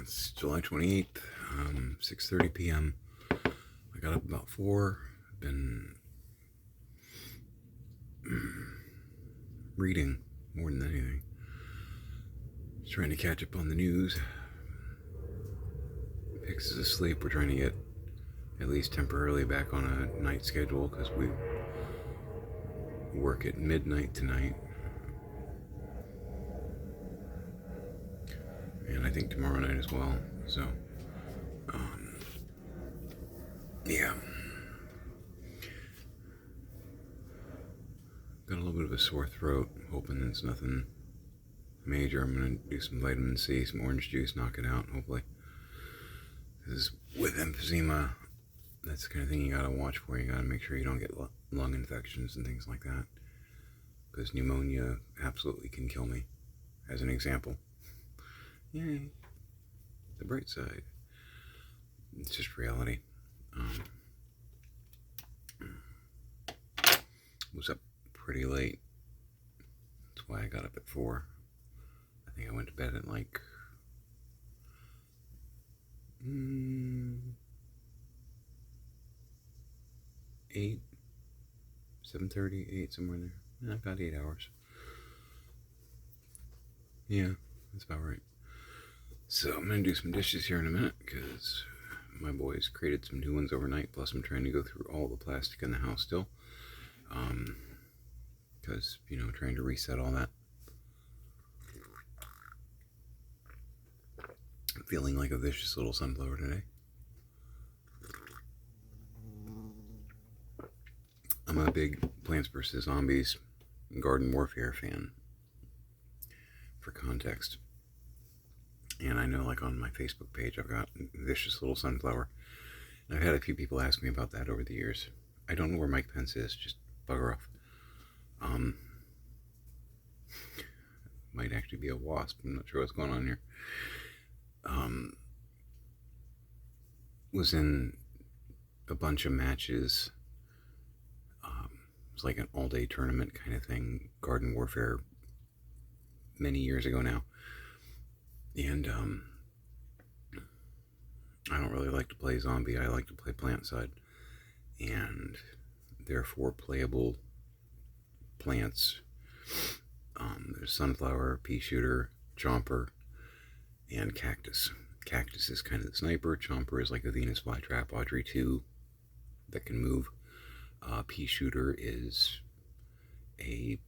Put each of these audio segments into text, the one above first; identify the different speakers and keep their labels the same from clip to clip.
Speaker 1: It's July 28th, 6:30 p.m. I got up about 4. Been reading more than anything. Just trying to catch up on the news. Hicks is asleep. We're trying to get at least temporarily back on a night schedule because we work at midnight tonight. And I think tomorrow night as well. So, yeah. Got a little bit of a sore throat. Hoping it's nothing major. I'm going to do some vitamin C, some orange juice, knock it out, hopefully. Because with emphysema, that's the kind of thing you got to watch for. You got to make sure you don't get lung infections and things like that. Because pneumonia absolutely can kill me, as an example. Yay. The bright side. It's just reality. Was up pretty late. That's why I got up at 4. I think I went to bed at like 8, 7:30, 8, somewhere in there. About 8 hours. Yeah, that's about right. So I'm going to do some dishes here in a minute because my boys created some new ones overnight. Plus I'm trying to go through all the plastic in the house still. Because, trying to reset all that. I'm feeling like a vicious little sunflower today. I'm a big Plants vs. Zombies Garden Warfare fan, for context. And I know, like, on my Facebook page, I've got Vicious Little Sunflower. And I've had a few people ask me about that over the years. I don't know where Mike Pence is, just bugger off. Might actually be a wasp. I'm not sure what's going on here. Was in a bunch of matches. It was like an all-day tournament kind of thing, Garden Warfare, many years ago now. And I don't really like to play zombie. I like to play plant side. And therefore playable plants. There's sunflower, pea shooter, chomper, and cactus. Cactus is kind of the sniper. Chomper is like a Venus flytrap, Audrey 2 that can move. Pea shooter is a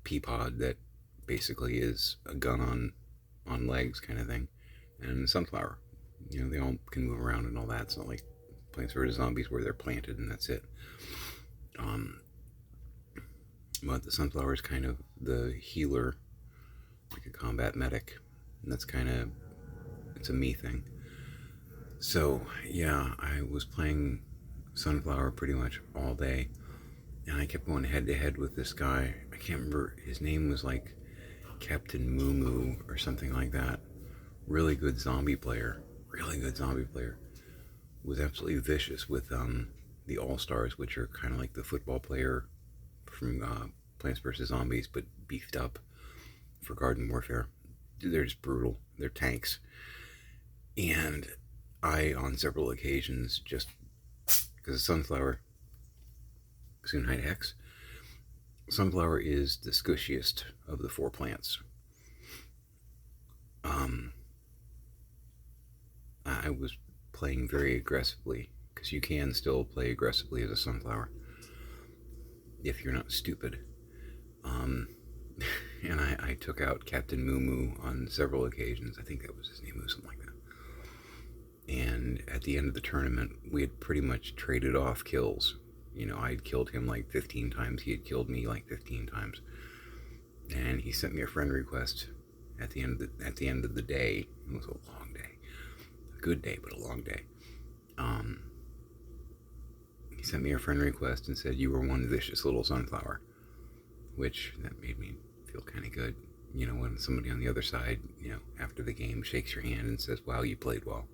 Speaker 1: pea pod that basically is a gun on legs kind of thing. And sunflower, they all can move around and all that. It's not like Plants vs. Zombies where they're planted and that's it. But the sunflower is kind of the healer, like a combat medic, and that's kind of, it's a me thing. So yeah, I was playing sunflower pretty much all day, and I kept going head to head with this guy. I can't remember, his name was like Captain Moo Moo or something like that. Really good zombie player. Was absolutely vicious with the All-Stars, which are kind of like the football player from Plants vs. Zombies, but beefed up for Garden Warfare. They're just brutal. They're tanks. And I, on several occasions, just because of sunflower, Gesundheit Hex, sunflower is the squishiest of the 4 plants. I was playing very aggressively, because you can still play aggressively as a sunflower if you're not stupid. And I took out Captain Moo Moo on several occasions. I think that was his name, or something like that. And at the end of the tournament, we had pretty much traded off kills. I'd killed him like 15 times. He had killed me like 15 times. And he sent me a friend request at the end of the day. It was a long day. A good day, but a long day. He sent me a friend request and said, "You were one vicious little sunflower," which that made me feel kind of good. When somebody on the other side, after the game shakes your hand and says, "Wow, you played well."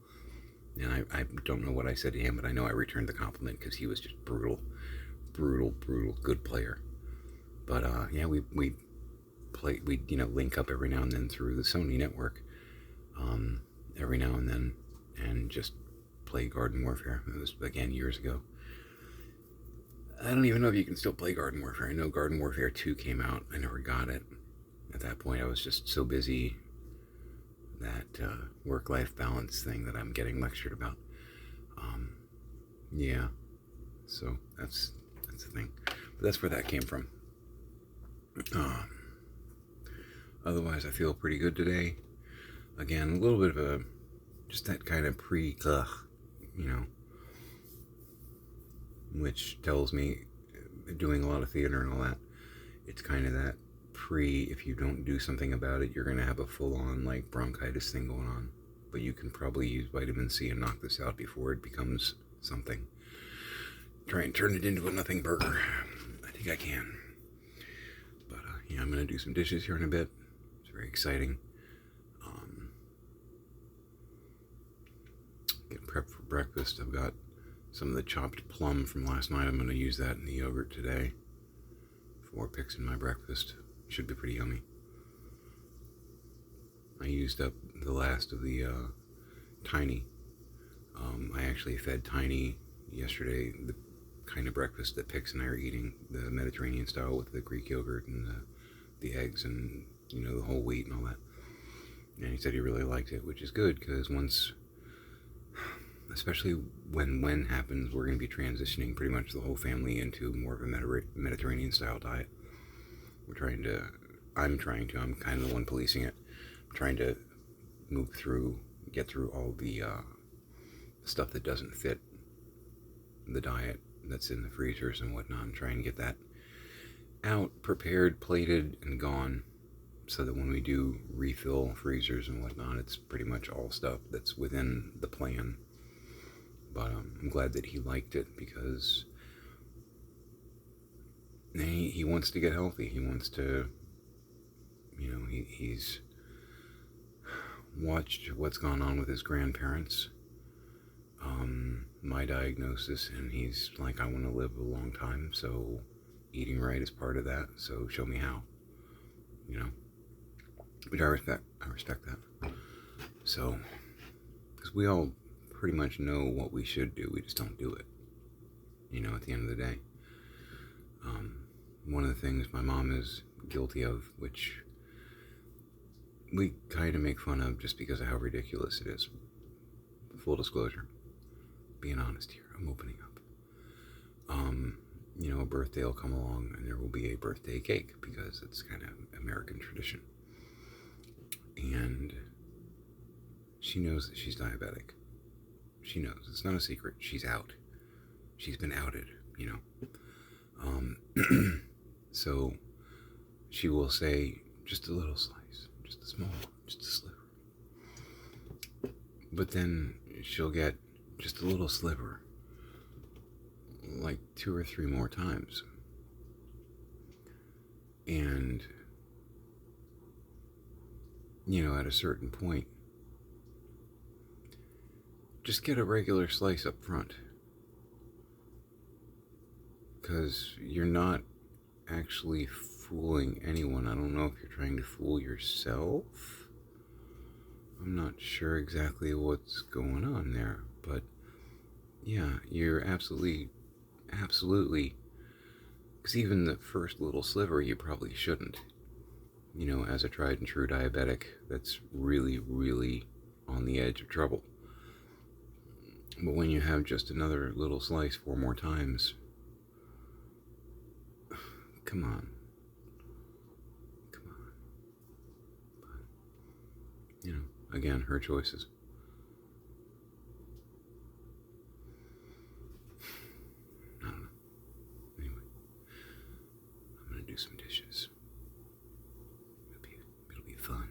Speaker 1: And I don't know what I said to him, but I know I returned the compliment because he was just brutal, good player. But yeah, we play, we link up every now and then through the Sony network. every now and then and just play Garden Warfare. It was, again, years ago. I don't even know if you can still play Garden Warfare. I know Garden Warfare 2 came out. I never got it. At that point, I was just so busy, that work-life balance thing that I'm getting lectured about. Yeah, so that's the thing. But that's where that came from. Otherwise, I feel pretty good today. Again, a little bit of just that kind of which tells me, doing a lot of theater and all that, it's kind of that if you don't do something about it, you're going to have a full-on like bronchitis thing going on. But you can probably use vitamin C and knock this out before it becomes something. Try and turn it into a nothing burger. I think I can. But yeah, I'm going to do some dishes here in a bit. It's very exciting. Getting prepped for breakfast. I've got some of the chopped plum from last night. I'm going to use that in the yogurt today. 4 picks in my breakfast. Should be pretty yummy. I used up the last of the Tiny. I actually fed Tiny yesterday the kind of breakfast that Pix and I are eating, the Mediterranean style with the Greek yogurt and the eggs and, the whole wheat and all that. And he said he really liked it, which is good, because especially when happens, we're going to be transitioning pretty much the whole family into more of a Mediterranean style diet. I'm kind of the one policing it. I'm trying to get through all the stuff that doesn't fit the diet that's in the freezers and whatnot, and try and get that out, prepared, plated, and gone, so that when we do refill freezers and whatnot, it's pretty much all stuff that's within the plan. But I'm glad that he liked it, because he wants to get healthy. He wants to, he's watched what's gone on with his grandparents, my diagnosis, and he's like, I want to live a long time, so eating right is part of that, so show me how, which I respect that. So, because we all pretty much know what we should do, we just don't do it, at the end of the day. One of the things my mom is guilty of, which we kind of make fun of just because of how ridiculous it is. Full disclosure, being honest here, I'm opening up. A birthday will come along and there will be a birthday cake, because it's kind of American tradition. And she knows that she's diabetic. She knows. It's not a secret. She's out. She's been outed, So she will say, just a little slice, just a small one, just a sliver. But then she'll get just a little sliver, like 2 or 3 more times. And, at a certain point, just get a regular slice up front. Because you're not actually fooling anyone. I don't know if you're trying to fool yourself. I'm not sure exactly what's going on there, but yeah, you're absolutely, because even the first little sliver, you probably shouldn't. As a tried and true diabetic, that's really, really on the edge of trouble. But when you have just another little slice 4 more times, come on. But, again, her choices. I don't know. Anyway, I'm going to do some dishes. It'll be fun.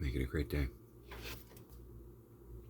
Speaker 1: Make it a great day.